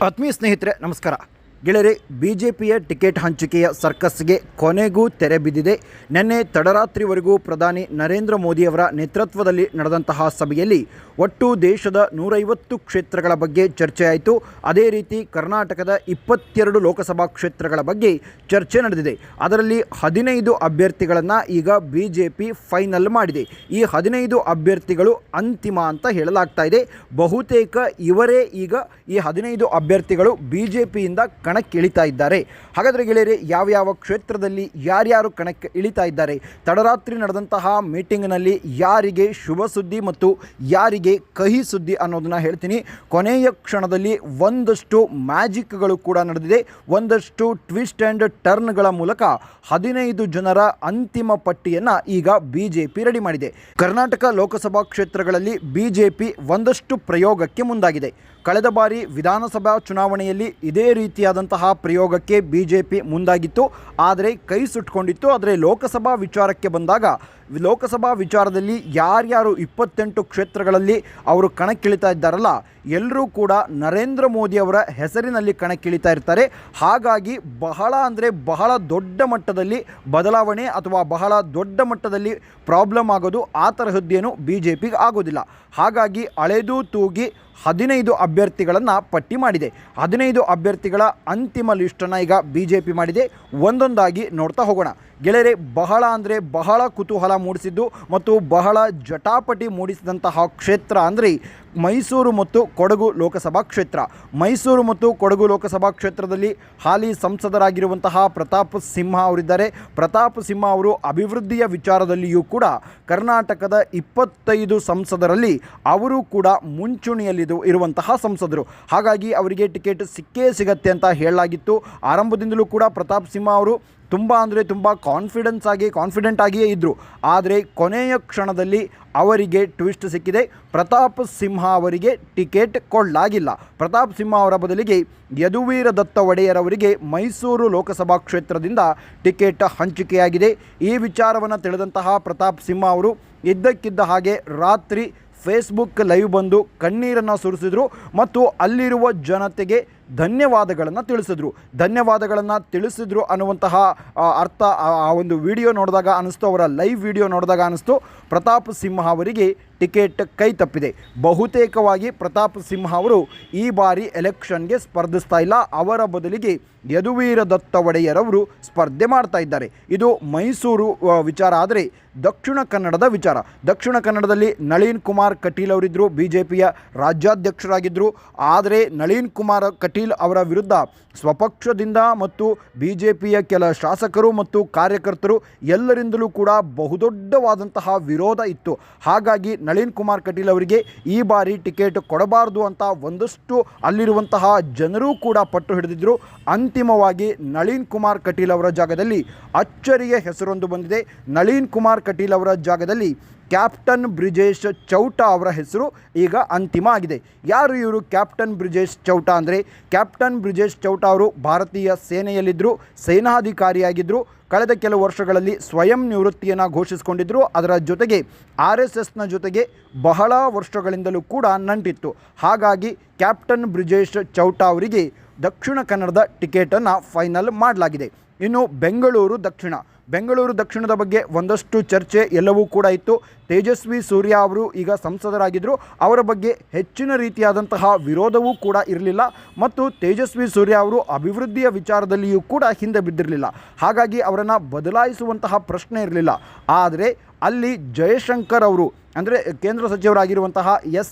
ಆತ್ಮೀಯ ಸ್ನೇಹಿತರೆ ನಮಸ್ಕಾರ. ಗೆಳೆಯರೆ, ಬಿಜೆಪಿಯ ಟಿಕೆಟ್ ಹಂಚಿಕೆಯ ಸರ್ಕಸ್ಗೆ ಕೊನೆಗೂ ತೆರೆ ಬಿದ್ದಿದೆ. ನಿನ್ನೆ ತಡರಾತ್ರಿವರೆಗೂ ಪ್ರಧಾನಿ ನರೇಂದ್ರ ಮೋದಿಯವರ ನೇತೃತ್ವದಲ್ಲಿ ನಡೆದಂತಹ ಸಭೆಯಲ್ಲಿ ಒಟ್ಟು ದೇಶದ 150 ಕ್ಷೇತ್ರಗಳ ಬಗ್ಗೆ ಚರ್ಚೆಯಾಯಿತು. ಅದೇ ರೀತಿ ಕರ್ನಾಟಕದ 22 ಲೋಕಸಭಾ ಕ್ಷೇತ್ರಗಳ ಬಗ್ಗೆ ಚರ್ಚೆ ನಡೆದಿದೆ. ಅದರಲ್ಲಿ 15 ಅಭ್ಯರ್ಥಿಗಳನ್ನು ಈಗ ಬಿಜೆಪಿ ಫೈನಲ್ ಮಾಡಿದೆ. ಈ 15 ಅಭ್ಯರ್ಥಿಗಳು ಅಂತಿಮ ಅಂತ ಹೇಳಲಾಗ್ತಾ ಇದೆ. ಬಹುತೇಕ ಇವರೇ ಈಗ ಈ 15 ಅಭ್ಯರ್ಥಿಗಳು ಬಿಜೆಪಿಯಿಂದ ಕಣಕ್ಕಿಳಿತಾ ಇದ್ದಾರೆ. ಹಾಗಾದರೆ ಗೆಳೆಯರೆ, ಯಾವ್ಯಾವ ಕ್ಷೇತ್ರದಲ್ಲಿ ಯಾರ್ಯಾರು ಕಣಕ್ಕೆ ಇಳಿತಾ ಇದ್ದಾರೆ, ತಡರಾತ್ರಿ ನಡೆದಂತಹ ಮೀಟಿಂಗ್ನಲ್ಲಿ ಯಾರಿಗೆ ಶುಭ ಸುದ್ದಿ ಮತ್ತು ಯಾರಿಗೆ ಕಹಿ ಸುದ್ದಿ ಅನ್ನೋದನ್ನ ಹೇಳ್ತೀನಿ. ಕೊನೆಯ ಕ್ಷಣದಲ್ಲಿ ಒಂದಷ್ಟು ಮ್ಯಾಜಿಕ್ಗಳು ಕೂಡ ನಡೆದಿದೆ. ಒಂದಷ್ಟು ಟ್ವಿಸ್ಟ್ ಆ್ಯಂಡ್ ಟರ್ನ್ಗಳ ಮೂಲಕ 15 ಜನರ ಅಂತಿಮ ಪಟ್ಟಿಯನ್ನು ಈಗ ಬಿಜೆಪಿ ರೆಡಿ ಮಾಡಿದೆ. ಕರ್ನಾಟಕ ಲೋಕಸಭಾ ಕ್ಷೇತ್ರಗಳಲ್ಲಿ ಬಿಜೆಪಿ ಒಂದಷ್ಟು ಪ್ರಯೋಗಕ್ಕೆ ಮುಂದಾಗಿದೆ. ಕಳೆದ ಬಾರಿ ವಿಧಾನಸಭಾ ಚುನಾವಣೆಯಲ್ಲಿ ಇದೇ ರೀತಿಯಾದಂತಹ ಪ್ರಯೋಗಕ್ಕೆ ಬಿಜೆಪಿ ಮುಂದಾಗಿತ್ತು, ಆದರೆ ಕೈ ಸುಟ್ಕೊಂಡಿತ್ತು. ಆದರೆ ಲೋಕಸಭಾ ವಿಚಾರಕ್ಕೆ ಬಂದಾಗ ಲೋಕಸಭಾ ವಿಚಾರದಲ್ಲಿ ಯಾರ್ಯಾರು 28 ಕ್ಷೇತ್ರಗಳಲ್ಲಿ ಅವರು ಕಣಕ್ಕಿಳಿತಾ ಇದ್ದಾರಲ್ಲ, ಎಲ್ಲರೂ ಕೂಡ ನರೇಂದ್ರ ಮೋದಿಯವರ ಹೆಸರಿನಲ್ಲಿ ಕಣಕ್ಕಿಳಿತಾ ಇರ್ತಾರೆ. ಹಾಗಾಗಿ ಬಹಳ ದೊಡ್ಡ ಮಟ್ಟದಲ್ಲಿ ಬದಲಾವಣೆ ಅಥವಾ ಬಹಳ ದೊಡ್ಡ ಮಟ್ಟದಲ್ಲಿ ಪ್ರಾಬ್ಲಮ್ ಆಗೋದು ಆ ತರಹದ್ದೇನು ಬಿಜೆಪಿಗೆ ಆಗೋದಿಲ್ಲ. ಹಾಗಾಗಿ ಅಳೆದು ತೂಗಿ 15 ಅಭ್ಯರ್ಥಿಗಳನ್ನು ಪಟ್ಟಿ ಮಾಡಿದೆ. 15 ಅಭ್ಯರ್ಥಿಗಳ ಅಂತಿಮ ಲಿಸ್ಟನ್ನು ಈಗ ಬಿಜೆಪಿ ಮಾಡಿದೆ. ಒಂದೊಂದಾಗಿ ನೋಡ್ತಾ ಹೋಗೋಣ. ಗೆಳೆಯರೆ, ಬಹಳ ಕುತೂಹಲ ಮೂಡಿಸಿದ್ದು ಮತ್ತು ಬಹಳ ಜಟಾಪಟಿ ಮೂಡಿಸಿದಂತಹ ಕ್ಷೇತ್ರ ಅಂದರೆ ಮೈಸೂರು ಮತ್ತು ಕೊಡಗು ಲೋಕಸಭಾ ಕ್ಷೇತ್ರ. ಮೈಸೂರು ಮತ್ತು ಕೊಡಗು ಲೋಕಸಭಾ ಕ್ಷೇತ್ರದಲ್ಲಿ ಹಾಲಿ ಸಂಸದರಾಗಿರುವಂತಹ ಪ್ರತಾಪ್ ಸಿಂಹ ಅವರಿದ್ದಾರೆ. ಪ್ರತಾಪ್ ಸಿಂಹ ಅವರು ಅಭಿವೃದ್ಧಿಯ ವಿಚಾರದಲ್ಲಿಯೂ ಕೂಡ ಕರ್ನಾಟಕದ 25 ಸಂಸದರಲ್ಲಿ ಅವರು ಕೂಡ ಮುಂಚೂಣಿಯಲ್ಲಿ ಇರುವಂತಹ ಸಂಸದರು. ಹಾಗಾಗಿ ಅವರಿಗೆ ಟಿಕೆಟ್ ಸಿಕ್ಕೇ ಸಿಗತ್ತೆ ಅಂತ ಹೇಳಲಾಗಿತ್ತು. ಆರಂಭದಿಂದಲೂ ಕೂಡ ಪ್ರತಾಪ್ ಸಿಂಹ ಅವರು ತುಂಬ ಕಾನ್ಫಿಡೆಂಟ್ ಆಗಿಯೇ ಇದ್ದರು. ಆದರೆ ಕೊನೆಯ ಕ್ಷಣದಲ್ಲಿ ಅವರಿಗೆ ಟ್ವಿಸ್ಟ್ ಸಿಕ್ಕಿದೆ. ಪ್ರತಾಪ್ ಸಿಂಹ ಅವರಿಗೆ ಟಿಕೆಟ್ ಕೊಡಲಾಗಿಲ್ಲ. ಪ್ರತಾಪ್ ಸಿಂಹ ಅವರ ಬದಲಿಗೆ ಯದುವೀರ ದತ್ತ ಒಡೆಯರ್ ಅವರಿಗೆ ಮೈಸೂರು ಲೋಕಸಭಾ ಕ್ಷೇತ್ರದಿಂದ ಟಿಕೆಟ್ ಹಂಚಿಕೆಯಾಗಿದೆ. ಈ ವಿಚಾರವನ್ನು ತಿಳಿದಂತಹ ಪ್ರತಾಪ್ ಸಿಂಹ ಅವರು ಇದ್ದಕ್ಕಿದ್ದ ಹಾಗೆ ರಾತ್ರಿ ಫೇಸ್ಬುಕ್ ಲೈವ್ ಬಂದು ಕಣ್ಣೀರನ್ನು ಸುರಿಸಿದರು ಮತ್ತು ಅಲ್ಲಿರುವ ಜನತೆಗೆ ಧನ್ಯವಾದಗಳನ್ನು ತಿಳಿಸಿದ್ರು ಅನ್ನುವಂತಹ ಅರ್ಥ ಆ ಒಂದು ವಿಡಿಯೋ ನೋಡಿದಾಗ ಅನ್ನಿಸ್ತು, ಅವರ ಲೈವ್ ವಿಡಿಯೋ ನೋಡಿದಾಗ ಅನ್ನಿಸ್ತು ಪ್ರತಾಪ್ ಸಿಂಹ ಅವರಿಗೆ ಟಿಕೆಟ್ ಕೈ ತಪ್ಪಿದೆ. ಬಹುತೇಕವಾಗಿ ಪ್ರತಾಪ್ ಸಿಂಹ ಅವರು ಈ ಬಾರಿ ಎಲೆಕ್ಷನ್ಗೆ ಸ್ಪರ್ಧಿಸ್ತಾ ಇಲ್ಲ. ಅವರ ಬದಲಿಗೆ ಯದುವೀರ ದತ್ತ ಒಡೆಯರ್ ಅವರು ಸ್ಪರ್ಧೆ ಮಾಡ್ತಾ ಇದ್ದಾರೆ. ಇದು ಮೈಸೂರು ವಿಚಾರ. ಆದರೆ ದಕ್ಷಿಣ ಕನ್ನಡದ ವಿಚಾರ. ದಕ್ಷಿಣ ಕನ್ನಡದಲ್ಲಿ ನಳಿನ್ ಕುಮಾರ್ ಕಟೀಲ್ ಅವರಿದ್ದರು, ಬಿಜೆಪಿಯ ರಾಜ್ಯಾಧ್ಯಕ್ಷರಾಗಿದ್ದರು. ಆದರೆ ನಳಿನ್ ಕುಮಾರ್ ಕಟೀಲ್ ಅವರ ವಿರುದ್ಧ ಸ್ವಪಕ್ಷದಿಂದ ಮತ್ತು ಬಿಜೆಪಿಯ ಕೆಲ ಶಾಸಕರು ಮತ್ತು ಕಾರ್ಯಕರ್ತರು ಎಲ್ಲರಿಂದಲೂ ಕೂಡ ಬಹುದೊಡ್ಡವಾದಂತಹ ವಿರೋಧ ಇತ್ತು. ಹಾಗಾಗಿ ನಳಿನ್ ಕುಮಾರ್ ಕಟೀಲ್ ಅವರಿಗೆ ಈ ಬಾರಿ ಟಿಕೆಟ್ ಕೊಡಬಾರ್ದು ಅಂತ ಒಂದಷ್ಟು ಅಲ್ಲಿರುವಂತಹ ಜನರೂ ಕೂಡ ಪಟ್ಟು ಹಿಡಿದಿದ್ದರು. ಅಂತಿಮವಾಗಿ ನಳಿನ್ ಕುಮಾರ್ ಕಟೀಲ್ ಅವರ ಜಾಗದಲ್ಲಿ ಅಚ್ಚರಿಯ ಹೆಸರೊಂದು ಬಂದಿದೆ. ನಳಿನ್ ಕುಮಾರ್ ಕಟೀಲ್ ಅವರ ಜಾಗದಲ್ಲಿ ಕ್ಯಾಪ್ಟನ್ ಬ್ರಿಜೇಶ್ ಚೌಟಾ ಅವರ ಹೆಸರು ಈಗ ಅಂತಿಮ ಆಗಿದೆ. ಯಾರು ಇವರು ಕ್ಯಾಪ್ಟನ್ ಬ್ರಿಜೇಶ್ ಚೌಟಾ ಅಂದರೆ? ಕ್ಯಾಪ್ಟನ್ ಬ್ರಿಜೇಶ್ ಚೌಟಾ ಅವರು ಭಾರತೀಯ ಸೇನೆಯಲ್ಲಿದ್ದರು, ಸೇನಾಧಿಕಾರಿಯಾಗಿದ್ದರು. ಕಳೆದ ಕೆಲವು ವರ್ಷಗಳಲ್ಲಿ ಸ್ವಯಂ ನಿವೃತ್ತಿಯನ್ನು ಘೋಷಿಸಿಕೊಂಡಿದ್ದರು. ಅದರ ಜೊತೆಗೆ RSSನ ಜೊತೆಗೆ ಬಹಳ ವರ್ಷಗಳಿಂದಲೂ ಕೂಡ ನಂಟಿತ್ತು. ಹಾಗಾಗಿ ಕ್ಯಾಪ್ಟನ್ ಬ್ರಿಜೇಶ್ ಚೌಟಾ ಅವರಿಗೆ ದಕ್ಷಿಣ ಕನ್ನಡದ ಟಿಕೆಟನ್ನು ಫೈನಲ್ ಮಾಡಲಾಗಿದೆ. ಇನ್ನು ಬೆಂಗಳೂರು ದಕ್ಷಿಣದ ಬಗ್ಗೆ ಒಂದಷ್ಟು ಚರ್ಚೆ ಎಲ್ಲವೂ ಕೂಡ ಇತ್ತು. ತೇಜಸ್ವಿ ಸೂರ್ಯ ಅವರು ಈಗ ಸಂಸದರಾಗಿದ್ದರು. ಅವರ ಬಗ್ಗೆ ಹೆಚ್ಚಿನ ರೀತಿಯಾದಂತಹ ವಿರೋಧವೂ ಕೂಡ ಇರಲಿಲ್ಲ ಮತ್ತು ತೇಜಸ್ವಿ ಸೂರ್ಯ ಅವರು ಅಭಿವೃದ್ಧಿಯ ವಿಚಾರದಲ್ಲಿಯೂ ಕೂಡ ಹಿಂದೆ ಬಿದ್ದಿರಲಿಲ್ಲ. ಹಾಗಾಗಿ ಅವರನ್ನು ಬದಲಾಯಿಸುವಂತಹ ಪ್ರಶ್ನೆ ಇರಲಿಲ್ಲ. ಆದರೆ ಅಲ್ಲಿ ಜಯಶಂಕರ್ ಅವರು ಅಂದರೆ ಕೇಂದ್ರ ಸಚಿವರಾಗಿರುವಂತಹ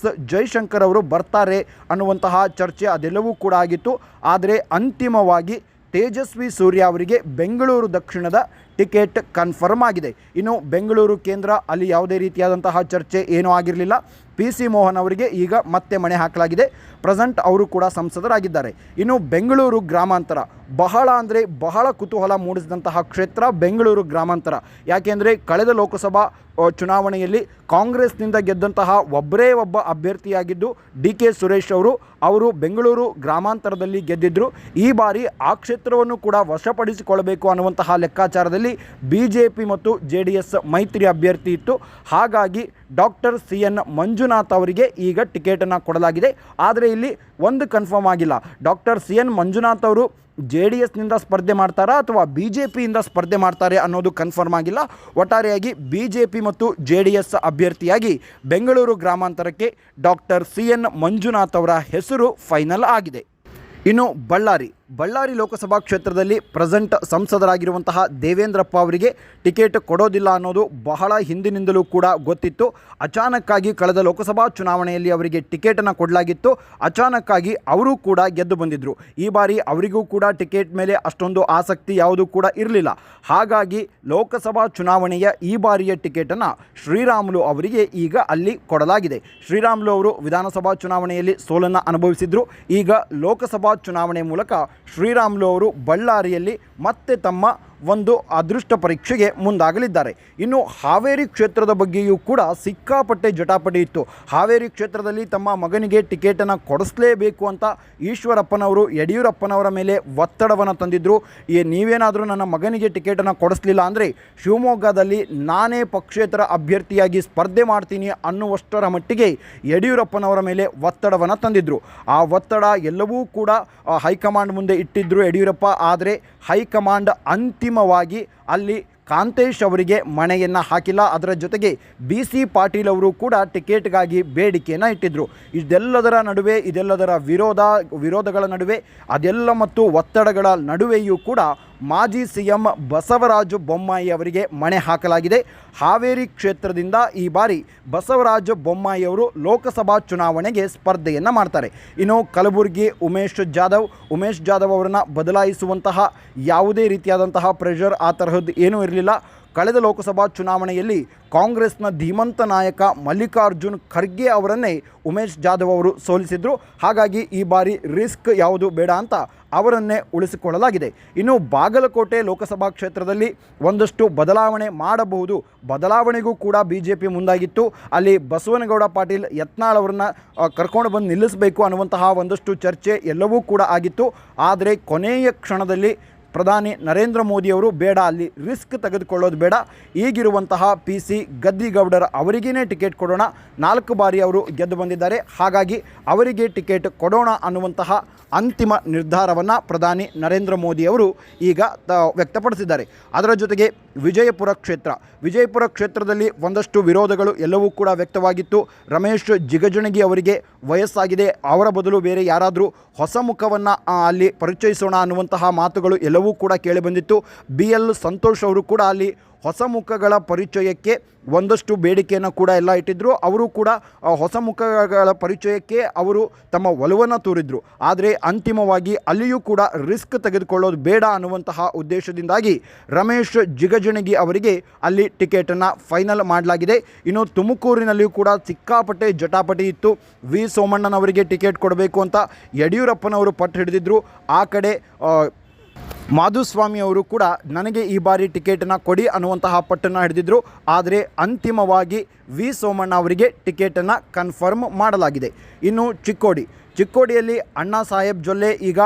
ಜಯಶಂಕರ್ ಅವರು ಬರ್ತಾರೆ ಅನ್ನುವಂತಹ ಚರ್ಚೆ ಅದೆಲ್ಲವೂ ಕೂಡ ಆಗಿತ್ತು. ಆದರೆ ಅಂತಿಮವಾಗಿ ತೇಜಸ್ವಿ ಸೂರ್ಯ ಅವರಿಗೆ ಬೆಂಗಳೂರು ದಕ್ಷಿಣದ ಟಿಕೆಟ್ ಕನ್ಫರ್ಮ್ ಆಗಿದೆ. ಇನ್ನು ಬೆಂಗಳೂರು ಕೇಂದ್ರ ಅಲ್ಲಿ ಯಾವುದೇ ರೀತಿಯಾದಂತಹ ಚರ್ಚೆ ಏನೂ ಆಗಿರಲಿಲ್ಲ. PC ಮೋಹನ್ ಅವರಿಗೆ ಈಗ ಮತ್ತೆ ಮಣೆ ಹಾಕಲಾಗಿದೆ. ಪ್ರೆಸೆಂಟ್ ಅವರು ಕೂಡ ಸಂಸದರಾಗಿದ್ದಾರೆ. ಇನ್ನು ಬೆಂಗಳೂರು ಗ್ರಾಮಾಂತರ ಬಹಳ ಕುತೂಹಲ ಮೂಡಿಸಿದಂತಹ ಕ್ಷೇತ್ರ ಬೆಂಗಳೂರು ಗ್ರಾಮಾಂತರ. ಯಾಕೆಂದರೆ ಕಳೆದ ಲೋಕಸಭಾ ಚುನಾವಣೆಯಲ್ಲಿ ಕಾಂಗ್ರೆಸ್ನಿಂದ ಗೆದ್ದಂತಹ ಒಬ್ಬರೇ ಒಬ್ಬ ಅಭ್ಯರ್ಥಿಯಾಗಿದ್ದು DK ಸುರೇಶ್ ಅವರು ಬೆಂಗಳೂರು ಗ್ರಾಮಾಂತರದಲ್ಲಿ ಗೆದ್ದಿದ್ದರು. ಈ ಬಾರಿ ಆ ಕ್ಷೇತ್ರವನ್ನು ಕೂಡ ವಶಪಡಿಸಿಕೊಳ್ಳಬೇಕು ಅನ್ನುವಂತಹ ಲೆಕ್ಕಾಚಾರದಲ್ಲಿ ಕ್ಷೇತ್ರದಲ್ಲಿ BJP ಮತ್ತು JDS ಮೈತ್ರಿ ಅಭ್ಯರ್ಥಿ ಇತ್ತು. ಹಾಗಾಗಿ ಡಾಕ್ಟರ್ CN ಮಂಜುನಾಥ್ ಅವರಿಗೆ ಈಗ ಟಿಕೆಟನ್ನು ಕೊಡಲಾಗಿದೆ. ಆದರೆ ಇಲ್ಲಿ ಒಂದು ಕನ್ಫರ್ಮ್ ಆಗಿಲ್ಲ, ಡಾಕ್ಟರ್ CN ಮಂಜುನಾಥ್ ಅವರು JDSನಿಂದ ಸ್ಪರ್ಧೆ ಮಾಡ್ತಾರಾ ಅಥವಾ BJPಯಿಂದ ಸ್ಪರ್ಧೆ ಮಾಡ್ತಾರೆ ಅನ್ನೋದು ಕನ್ಫರ್ಮ್ ಆಗಿಲ್ಲ. ಒಟ್ಟಾರೆಯಾಗಿ BJP ಮತ್ತು JDS ಅಭ್ಯರ್ಥಿಯಾಗಿ ಬೆಂಗಳೂರು ಗ್ರಾಮಾಂತರಕ್ಕೆ ಡಾಕ್ಟರ್ CN ಮಂಜುನಾಥ್ ಅವರ ಹೆಸರು ಫೈನಲ್ ಆಗಿದೆ. ಇನ್ನು ಬಳ್ಳಾರಿ ಲೋಕಸಭಾ ಕ್ಷೇತ್ರದಲ್ಲಿ ಪ್ರೆಸೆಂಟ್ ಸಂಸದರಾಗಿರುವಂತಹ ದೇವೇಂದ್ರಪ್ಪ ಅವರಿಗೆ ಟಿಕೆಟ್ ಕೊಡೋದಿಲ್ಲ ಅನ್ನೋದು ಬಹಳ ಹಿಂದಿನಿಂದಲೂ ಕೂಡ ಗೊತ್ತಿತ್ತು. ಅಚಾನಕ್ಕಾಗಿ ಕಳೆದ ಲೋಕಸಭಾ ಚುನಾವಣೆಯಲ್ಲಿ ಅವರಿಗೆ ಟಿಕೆಟನ್ನು ಕೊಡಲಾಗಿತ್ತು. ಅಚಾನಕ್ಕಾಗಿ ಅವರು ಕೂಡ ಗೆದ್ದು ಬಂದಿದ್ದರು. ಈ ಬಾರಿ ಅವರಿಗೂ ಕೂಡ ಟಿಕೆಟ್ ಮೇಲೆ ಅಷ್ಟೊಂದು ಆಸಕ್ತಿ ಯಾವುದೂ ಕೂಡ ಇರಲಿಲ್ಲ. ಹಾಗಾಗಿ ಲೋಕಸಭಾ ಚುನಾವಣೆಯ ಈ ಬಾರಿಯ ಟಿಕೆಟನ್ನು ಶ್ರೀರಾಮುಲು ಅವರಿಗೆ ಈಗ ಅಲ್ಲಿ ಕೊಡಲಾಗಿದೆ. ಶ್ರೀರಾಮುಲು ಅವರು ವಿಧಾನಸಭಾ ಚುನಾವಣೆಯಲ್ಲಿ ಸೋಲನ್ನು ಅನುಭವಿಸಿದರು. ಈಗ ಲೋಕಸಭಾ ಚುನಾವಣೆ ಮೂಲಕ ಶ್ರೀರಾಮುಲು ಅವರು ಬಳ್ಳಾರಿಯಲ್ಲಿ ಮತ್ತೆ ತಮ್ಮ ಒಂದು ಅದೃಷ್ಟ ಪರೀಕ್ಷೆಗೆ ಮುಂದಾಗಲಿದ್ದಾರೆ. ಇನ್ನು ಹಾವೇರಿ ಕ್ಷೇತ್ರದ ಬಗ್ಗೆಯೂ ಕೂಡ ಸಿಕ್ಕಾಪಟ್ಟೆ ಜಟಾಪಟಿ ಇತ್ತು. ಹಾವೇರಿ ಕ್ಷೇತ್ರದಲ್ಲಿ ತಮ್ಮ ಮಗನಿಗೆ ಟಿಕೆಟನ್ನು ಕೊಡಿಸಲೇಬೇಕು ಅಂತ ಈಶ್ವರಪ್ಪನವರು ಯಡಿಯೂರಪ್ಪನವರ ಮೇಲೆ ಒತ್ತಡವನ್ನು ತಂದಿದ್ದರು. ನೀವೇನಾದರೂ ನನ್ನ ಮಗನಿಗೆ ಟಿಕೆಟನ್ನು ಕೊಡಿಸಲಿಲ್ಲ ಅಂದರೆ ಶಿವಮೊಗ್ಗದಲ್ಲಿ ನಾನೇ ಪಕ್ಷೇತರ ಅಭ್ಯರ್ಥಿಯಾಗಿ ಸ್ಪರ್ಧೆ ಮಾಡ್ತೀನಿ ಅನ್ನುವಷ್ಟರ ಮಟ್ಟಿಗೆ ಯಡಿಯೂರಪ್ಪನವರ ಮೇಲೆ ಒತ್ತಡವನ್ನು ತಂದಿದ್ದರು. ಆ ಒತ್ತಡ ಎಲ್ಲವೂ ಕೂಡ ಹೈಕಮಾಂಡ್ ಮುಂದೆ ಇಟ್ಟಿದ್ದರು ಯಡಿಯೂರಪ್ಪ. ಆದರೆ ಹೈಕಮಾಂಡ್ ಅಂತಿಮವಾಗಿ ಅಲ್ಲಿ ಕಾಂತೇಶ್ ಅವರಿಗೆ ಮಣೆಯನ್ನು ಹಾಕಿಲ್ಲ. ಅದರ ಜೊತೆಗೆ BC ಪಾಟೀಲ್ ಅವರು ಕೂಡ ಟಿಕೆಟ್ಗಾಗಿ ಬೇಡಿಕೆಯನ್ನು ಇಟ್ಟಿದ್ದರು. ಇದೆಲ್ಲದರ ವಿರೋಧಗಳ ನಡುವೆ ಅದೆಲ್ಲ ಮತ್ತು ಒತ್ತಡಗಳ ನಡುವೆಯೂ ಕೂಡ ಮಾಜಿ CM ಬಸವರಾಜ ಬೊಮ್ಮಾಯಿ ಅವರಿಗೆ ಮಣೆ ಹಾಕಲಾಗಿದೆ. ಹಾವೇರಿ ಕ್ಷೇತ್ರದಿಂದ ಈ ಬಾರಿ ಬಸವರಾಜ ಬೊಮ್ಮಾಯಿ ಅವರು ಲೋಕಸಭಾ ಚುನಾವಣೆಗೆ ಸ್ಪರ್ಧೆಯನ್ನು ಮಾಡ್ತಾರೆ. ಇನ್ನು ಕಲಬುರಗಿ ಉಮೇಶ್ ಜಾಧವ್ ಅವರನ್ನು ಬದಲಾಯಿಸುವಂತಹ ಯಾವುದೇ ರೀತಿಯಾದಂತಹ ಪ್ರೆಷರ್ ಆ ತರಹದ್ದು ಏನೂ ಇರಲಿಲ್ಲ. ಕಳೆದ ಲೋಕಸಭಾ ಚುನಾವಣೆಯಲ್ಲಿ ಕಾಂಗ್ರೆಸ್ನ ಧೀಮಂತ ನಾಯಕ ಮಲ್ಲಿಕಾರ್ಜುನ್ ಖರ್ಗೆ ಅವರನ್ನೇ ಉಮೇಶ್ ಜಾಧವ್ ಅವರು ಸೋಲಿಸಿದರು. ಹಾಗಾಗಿ ಈ ಬಾರಿ ರಿಸ್ಕ್ ಯಾವುದು ಬೇಡ ಅಂತ ಅವರನ್ನೇ ಉಳಿಸಿಕೊಳ್ಳಲಾಗಿದೆ. ಇನ್ನು ಬಾಗಲಕೋಟೆ ಲೋಕಸಭಾ ಕ್ಷೇತ್ರದಲ್ಲಿ ಒಂದಷ್ಟು ಬದಲಾವಣೆ ಮಾಡಬಹುದು. ಬದಲಾವಣೆಗೂ ಕೂಡ BJP ಮುಂದಾಗಿತ್ತು. ಅಲ್ಲಿ ಬಸವನಗೌಡ ಪಾಟೀಲ್ ಯತ್ನಾಳ್ ಅವರನ್ನು ಕರ್ಕೊಂಡು ಬಂದು ನಿಲ್ಲಿಸಬೇಕು ಅನ್ನುವಂತಹ ಒಂದಷ್ಟು ಚರ್ಚೆ ಎಲ್ಲವೂ ಕೂಡ ಆಗಿತ್ತು. ಆದರೆ ಕೊನೆಯ ಕ್ಷಣದಲ್ಲಿ ಪ್ರಧಾನಿ ನರೇಂದ್ರ ಮೋದಿಯವರು ಬೇಡ, ಅಲ್ಲಿ ರಿಸ್ಕ್ ತೆಗೆದುಕೊಳ್ಳೋದು ಬೇಡ, ಈಗಿರುವಂತಹ PC ಗದ್ದಿಗೌಡರ ಅವರಿಗೇ ಟಿಕೆಟ್ ಕೊಡೋಣ, 4 ಬಾರಿ ಅವರು ಗೆದ್ದು ಬಂದಿದ್ದಾರೆ, ಹಾಗಾಗಿ ಅವರಿಗೆ ಟಿಕೆಟ್ ಕೊಡೋಣ ಅನ್ನುವಂತಹ ಅಂತಿಮ ನಿರ್ಧಾರವನ್ನು ಪ್ರಧಾನಿ ನರೇಂದ್ರ ಮೋದಿಯವರು ಈಗ ವ್ಯಕ್ತಪಡಿಸಿದ್ದಾರೆ. ಅದರ ಜೊತೆಗೆ ವಿಜಯಪುರ ಕ್ಷೇತ್ರದಲ್ಲಿ ಒಂದಷ್ಟು ವಿರೋಧಗಳು ಎಲ್ಲವೂ ಕೂಡ ವ್ಯಕ್ತವಾಗಿತ್ತು. ರಮೇಶ್ ಜಿಗಜಿಣಗಿ ಅವರಿಗೆ ವಯಸ್ಸಾಗಿದೆ, ಅವರ ಬದಲು ಬೇರೆ ಯಾರಾದರೂ ಹೊಸ ಮುಖವನ್ನು ಅಲ್ಲಿ ಪರಿಚಯಿಸೋಣ ಅನ್ನುವಂತಹ ಮಾತುಗಳು ಎಲ್ಲವೂ ಕೂಡ ಕೇಳಿಬಂದಿತ್ತು. BL ಸಂತೋಷ್ ಅವರು ಕೂಡ ಅಲ್ಲಿ ಹೊಸ ಮುಖಗಳ ಪರಿಚಯಕ್ಕೆ ಒಂದಷ್ಟು ಬೇಡಿಕೆಯನ್ನು ಕೂಡ ಎಲ್ಲ ಇಟ್ಟಿದ್ದರು. ಅವರು ಕೂಡ ಹೊಸ ಮುಖಗಳ ಪರಿಚಯಕ್ಕೆ ಅವರು ತಮ್ಮ ಒಲವನ್ನು ತೋರಿದ್ರು. ಆದರೆ ಅಂತಿಮವಾಗಿ ಅಲ್ಲಿಯೂ ಕೂಡ ರಿಸ್ಕ್ ತೆಗೆದುಕೊಳ್ಳೋದು ಬೇಡ ಅನ್ನುವಂತಹ ಉದ್ದೇಶದಿಂದಾಗಿ ರಮೇಶ್ ಜಿಗಜಿಣಗಿ ಅವರಿಗೆ ಅಲ್ಲಿ ಟಿಕೆಟನ್ನು ಫೈನಲ್ ಮಾಡಲಾಗಿದೆ. ಇನ್ನು ತುಮಕೂರಿನಲ್ಲಿಯೂ ಕೂಡ ಸಿಕ್ಕಾಪಟ್ಟೆ ಜಟಾಪಟಿ ಇತ್ತು. ವಿ ಸೋಮಣ್ಣನವರಿಗೆ ಟಿಕೆಟ್ ಕೊಡಬೇಕು ಅಂತ ಯಡಿಯೂರಪ್ಪನವರು ಪಟ್ಟು ಹಿಡಿದಿದ್ದರು. ಆ ಕಡೆ ಮಾಧುಸ್ವಾಮಿ ಅವರು ಕೂಡ ನನಗೆ ಈ ಬಾರಿ ಟಿಕೆಟನ್ನು ಕೊಡಿ ಅನ್ನುವಂತಹ ಪಟ್ಟನ್ನು ಹಿಡಿದಿದ್ದರು. ಆದರೆ ಅಂತಿಮವಾಗಿ ವಿ ಸೋಮಣ್ಣ ಅವರಿಗೆ ಟಿಕೆಟನ್ನು ಕನ್ಫರ್ಮ್ ಮಾಡಲಾಗಿದೆ. ಇನ್ನು ಚಿಕ್ಕೋಡಿಯಲ್ಲಿ ಅಣ್ಣಾ ಸಾಹೇಬ್ ಜೊಲ್ಲೆ ಈಗ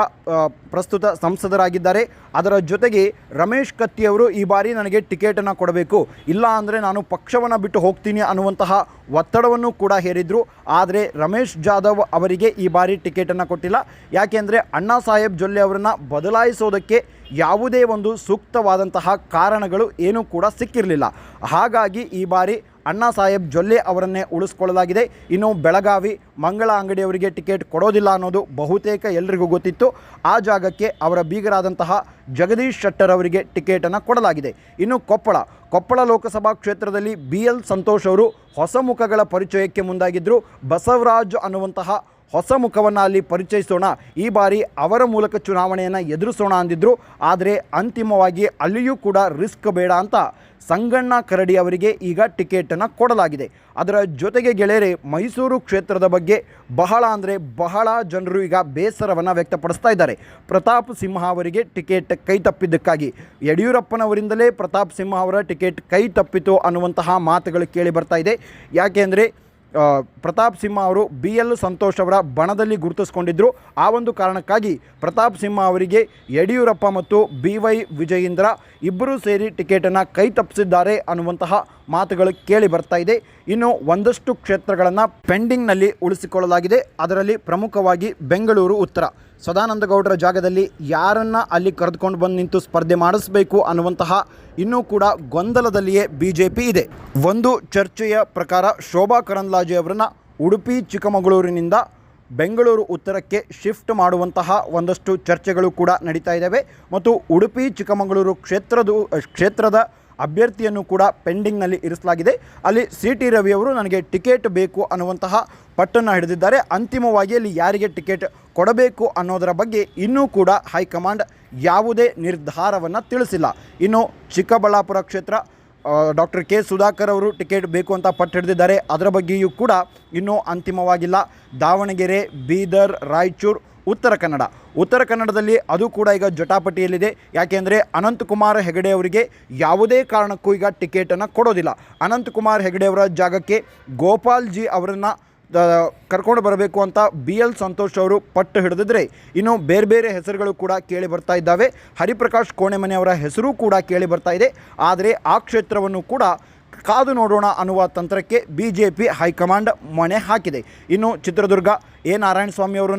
ಪ್ರಸ್ತುತ ಸಂಸದರಾಗಿದ್ದಾರೆ. ಅದರ ಜೊತೆಗೆ ರಮೇಶ್ ಕತ್ತಿ ಅವರು ಈ ಬಾರಿ ನನಗೆ ಟಿಕೆಟನ್ನು ಕೊಡಬೇಕು, ಇಲ್ಲ ಅಂದರೆ ನಾನು ಪಕ್ಷವನ್ನು ಬಿಟ್ಟು ಹೋಗ್ತೀನಿ ಅನ್ನುವಂತಹ ಒತ್ತಡವನ್ನು ಕೂಡ ಹೇರಿದರು. ಆದರೆ ರಮೇಶ್ ಜಾಧವ್ ಅವರಿಗೆ ಈ ಬಾರಿ ಟಿಕೆಟನ್ನು ಕೊಟ್ಟಿಲ್ಲ. ಯಾಕೆಂದರೆ ಅಣ್ಣಾ ಸಾಹೇಬ್ ಜೊಲ್ಲೆ ಅವರನ್ನು ಬದಲಾಯಿಸೋದಕ್ಕೆ ಯಾವುದೇ ಒಂದು ಸೂಕ್ತವಾದಂತಹ ಕಾರಣಗಳು ಏನೂ ಕೂಡ ಸಿಕ್ಕಿರಲಿಲ್ಲ. ಹಾಗಾಗಿ ಈ ಬಾರಿ ಅಣ್ಣಾ ಸಾಹೇಬ್ ಜೊಲ್ಲೆ ಅವರನ್ನೇ ಉಳಿಸ್ಕೊಳ್ಳಲಾಗಿದೆ. ಇನ್ನು ಬೆಳಗಾವಿ ಮಂಗಳ ಅಂಗಡಿಯವರಿಗೆ ಟಿಕೆಟ್ ಕೊಡೋದಿಲ್ಲ ಅನ್ನೋದು ಬಹುತೇಕ ಎಲ್ಲರಿಗೂ ಗೊತ್ತಿತ್ತು. ಆ ಜಾಗಕ್ಕೆ ಅವರ ಬೀಗರಾದಂತಹ ಜಗದೀಶ್ ಶೆಟ್ಟರ್ ಅವರಿಗೆ ಟಿಕೆಟನ್ನು ಕೊಡಲಾಗಿದೆ. ಇನ್ನು ಕೊಪ್ಪಳ ಲೋಕಸಭಾ ಕ್ಷೇತ್ರದಲ್ಲಿ BL ಸಂತೋಷ್ ಅವರು ಹೊಸ ಮುಖಗಳ ಪರಿಚಯಕ್ಕೆ ಮುಂದಾಗಿದ್ದರು. ಬಸವರಾಜ್ ಅನ್ನುವಂತಹ ಹೊಸ ಮುಖವನ್ನು ಅಲ್ಲಿ ಪರಿಚಯಿಸೋಣ, ಈ ಬಾರಿ ಅವರ ಮೂಲಕ ಚುನಾವಣೆಯನ್ನು ಎದುರಿಸೋಣ ಅಂದಿದ್ದರು. ಆದರೆ ಅಂತಿಮವಾಗಿ ಅಲ್ಲಿಯೂ ಕೂಡ ರಿಸ್ಕ್ ಬೇಡ ಅಂತ ಸಂಗಣ್ಣ ಕರಡಿ ಅವರಿಗೆ ಈಗ ಟಿಕೆಟನ್ನು ಕೊಡಲಾಗಿದೆ. ಅದರ ಜೊತೆಗೆ ಗೆಳೆಯರೆ, ಮೈಸೂರು ಕ್ಷೇತ್ರದ ಬಗ್ಗೆ ಬಹಳ ಜನರು ಈಗ ಬೇಸರವನ್ನು ವ್ಯಕ್ತಪಡಿಸ್ತಾ ಇದ್ದಾರೆ. ಪ್ರತಾಪ್ ಸಿಂಹ ಅವರಿಗೆ ಟಿಕೆಟ್ ಕೈ ತಪ್ಪಿದ್ದಕ್ಕಾಗಿ ಯಡಿಯೂರಪ್ಪನವರಿಂದಲೇ ಪ್ರತಾಪ್ ಸಿಂಹ ಅವರ ಟಿಕೆಟ್ ಕೈ ತಪ್ಪಿತು ಅನ್ನುವಂತಹ ಮಾತುಗಳು ಕೇಳಿ ಬರ್ತಾ ಇದೆ. ಯಾಕೆಂದರೆ ಪ್ರತಾಪ್ ಸಿಂಹ ಅವರು BL ಸಂತೋಷ್ ಅವರ ಬಣದಲ್ಲಿ ಗುರುತಿಸ್ಕೊಂಡಿದ್ದರು. ಆ ಒಂದು ಕಾರಣಕ್ಕಾಗಿ ಪ್ರತಾಪ್ ಸಿಂಹ ಅವರಿಗೆ ಯಡಿಯೂರಪ್ಪ ಮತ್ತು BY ವಿಜಯೇಂದ್ರ ಇಬ್ಬರೂ ಸೇರಿ ಟಿಕೆಟನ್ನು ಕೈ ತಪ್ಪಿಸಿದ್ದಾರೆ ಅನ್ನುವಂತಹ ಮಾತುಗಳು ಕೇಳಿ ಬರ್ತಾ ಇದೆ. ಇನ್ನು ಒಂದಷ್ಟು ಕ್ಷೇತ್ರಗಳನ್ನು ಪೆಂಡಿಂಗ್ನಲ್ಲಿ ಉಳಿಸಿಕೊಳ್ಳಲಾಗಿದೆ. ಅದರಲ್ಲಿ ಪ್ರಮುಖವಾಗಿ ಬೆಂಗಳೂರು ಉತ್ತರ ಸದಾನಂದ ಗೌಡರ ಜಾಗದಲ್ಲಿ ಯಾರನ್ನು ಅಲ್ಲಿ ಕರೆದುಕೊಂಡು ಬಂದು ನಿಂತು ಸ್ಪರ್ಧೆ ಮಾಡಿಸಬೇಕು ಅನ್ನುವಂತಹ ಇನ್ನೂ ಕೂಡ ಗೊಂದಲದಲ್ಲಿಯೇ BJP ಇದೆ. ಒಂದು ಚರ್ಚೆಯ ಪ್ರಕಾರ ಶೋಭಾ ಕರಂದ್ಲಾಜೆ ಅವರನ್ನು ಉಡುಪಿ ಚಿಕ್ಕಮಗಳೂರಿನಿಂದ ಬೆಂಗಳೂರು ಉತ್ತರಕ್ಕೆ ಶಿಫ್ಟ್ ಮಾಡುವಂತಹ ಒಂದಷ್ಟು ಚರ್ಚೆಗಳು ಕೂಡ ನಡೀತಾ ಇದ್ದಾವೆ ಮತ್ತು ಉಡುಪಿ ಚಿಕ್ಕಮಗಳೂರು ಕ್ಷೇತ್ರದ ಅಭ್ಯರ್ಥಿಯನ್ನು ಕೂಡ ಪೆಂಡಿಂಗ್ನಲ್ಲಿ ಇರಿಸಲಾಗಿದೆ. ಅಲ್ಲಿ CT ರವಿ ಅವರು ನನಗೆ ಟಿಕೆಟ್ ಬೇಕು ಅನ್ನುವಂತಹ ಪಟ್ಟನ್ನು ಹಿಡಿದಿದ್ದಾರೆ. ಅಂತಿಮವಾಗಿ ಅಲ್ಲಿ ಯಾರಿಗೆ ಟಿಕೆಟ್ ಕೊಡಬೇಕು ಅನ್ನೋದರ ಬಗ್ಗೆ ಇನ್ನೂ ಕೂಡ ಹೈಕಮಾಂಡ್ ಯಾವುದೇ ನಿರ್ಧಾರವನ್ನು ತಿಳಿಸಿಲ್ಲ. ಇನ್ನು ಚಿಕ್ಕಬಳ್ಳಾಪುರ ಕ್ಷೇತ್ರ ಡಾಕ್ಟರ್ K ಸುಧಾಕರ್ ಅವರು ಟಿಕೆಟ್ ಬೇಕು ಅಂತ ಪಟ್ಟು ಹಿಡಿದಿದ್ದಾರೆ. ಅದರ ಬಗ್ಗೆಯೂ ಕೂಡ ಇನ್ನೂ ಅಂತಿಮವಾಗಿಲ್ಲ. ದಾವಣಗೆರೆ, ಬೀದರ್, ರಾಯಚೂರು, ಉತ್ತರ ಕನ್ನಡದಲ್ಲಿ ಅದು ಕೂಡ ಈಗ ಜಟಾಪಟಿಯಲ್ಲಿದೆ. ಯಾಕೆಂದರೆ ಅನಂತಕುಮಾರ್ ಹೆಗಡೆ ಅವರಿಗೆ ಯಾವುದೇ ಕಾರಣಕ್ಕೂ ಈಗ ಟಿಕೆಟನ್ನು ಕೊಡೋದಿಲ್ಲ. ಅನಂತಕುಮಾರ್ ಹೆಗಡೆ ಅವರ ಜಾಗಕ್ಕೆ ಗೋಪಾಲ್ ಜಿ ಅವರನ್ನು ಕರ್ಕೊಂಡು ಬರಬೇಕು ಅಂತ BL ಸಂತೋಷ್ ಅವರು ಪಟ್ಟು ಹಿಡಿದಿದ್ರೆ, ಇನ್ನು ಬೇರೆ ಬೇರೆ ಹೆಸರುಗಳು ಕೂಡ ಕೇಳಿ ಬರ್ತಾ ಇದ್ದಾವೆ. ಹರಿಪ್ರಕಾಶ್ ಕೋಣೆಮನೆ ಅವರ ಹೆಸರು ಕೂಡ ಕೇಳಿ ಬರ್ತಾ ಇದೆ. ಆದರೆ ಆ ಕ್ಷೇತ್ರವನ್ನು ಕೂಡ ಕಾದು ನೋಡೋಣ ಅನ್ನುವ ತಂತ್ರಕ್ಕೆ BJP ಹೈಕಮಾಂಡ್ ಮಣೆ ಹಾಕಿದೆ. ಇನ್ನು ಚಿತ್ರದುರ್ಗ ನಾರಾಯಣಸ್ವಾಮಿ ಅವರು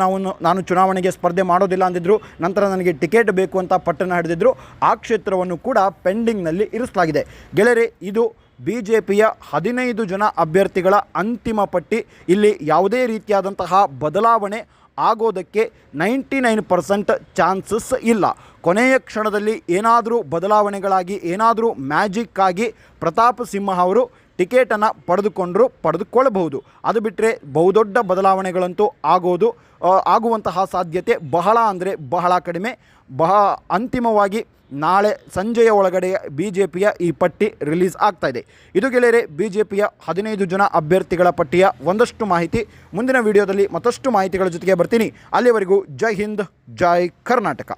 ನಾನು ಚುನಾವಣೆಗೆ ಸ್ಪರ್ಧೆ ಮಾಡೋದಿಲ್ಲ ಅಂದಿದ್ದರು. ನಂತರ ನನಗೆ ಟಿಕೆಟ್ ಬೇಕು ಅಂತ ಪಟ್ಟನ್ನು ಹಿಡಿದಿದ್ದರು. ಆ ಕ್ಷೇತ್ರವನ್ನು ಕೂಡ ಪೆಂಡಿಂಗ್ನಲ್ಲಿ ಇರಿಸಲಾಗಿದೆ. ಗೆಳೆಯರೆ, ಇದು BJPಯ 15 ಜನ ಅಭ್ಯರ್ಥಿಗಳ ಅಂತಿಮ ಪಟ್ಟಿ. ಇಲ್ಲಿ ಯಾವುದೇ ರೀತಿಯಾದಂತಹ ಬದಲಾವಣೆ ಆಗೋದಕ್ಕೆ 99% ಚಾನ್ಸಸ್ ಇಲ್ಲ. ಕೊನೆಯ ಕ್ಷಣದಲ್ಲಿ ಏನಾದರೂ ಬದಲಾವಣೆಗಳಾಗಿ ಏನಾದರೂ ಮ್ಯಾಜಿಕ್ ಆಗಿ ಪ್ರತಾಪ್ ಸಿಂಹ ಅವರು ಟಿಕೆಟನ್ನು ಪಡೆದುಕೊಳ್ಳಬಹುದು. ಅದು ಬಿಟ್ಟರೆ ಬಹುದೊಡ್ಡ ಬದಲಾವಣೆಗಳಂತೂ ಆಗುವಂತಹ ಸಾಧ್ಯತೆ ಬಹಳ ಅಂದರೆ ಬಹಳ ಕಡಿಮೆ. ಅಂತಿಮವಾಗಿ ನಾಳೆ ಸಂಜೆಯ ಒಳಗಡೆ BJPಯ ಈ ಪಟ್ಟಿ ರಿಲೀಸ್ ಆಗ್ತಾ ಇದೆ. ಇದು ಗೆಳೆಯರೆ BJPಯ 15 ಜನ ಅಭ್ಯರ್ಥಿಗಳ ಪಟ್ಟಿಯ ಒಂದಷ್ಟು ಮಾಹಿತಿ. ಮುಂದಿನ ವಿಡಿಯೋದಲ್ಲಿ ಮತ್ತಷ್ಟು ಮಾಹಿತಿಗಳ ಜೊತೆಗೆ ಬರ್ತೀನಿ. ಅಲ್ಲಿವರೆಗೂ ಜೈ ಹಿಂದ್, ಜೈ ಕರ್ನಾಟಕ.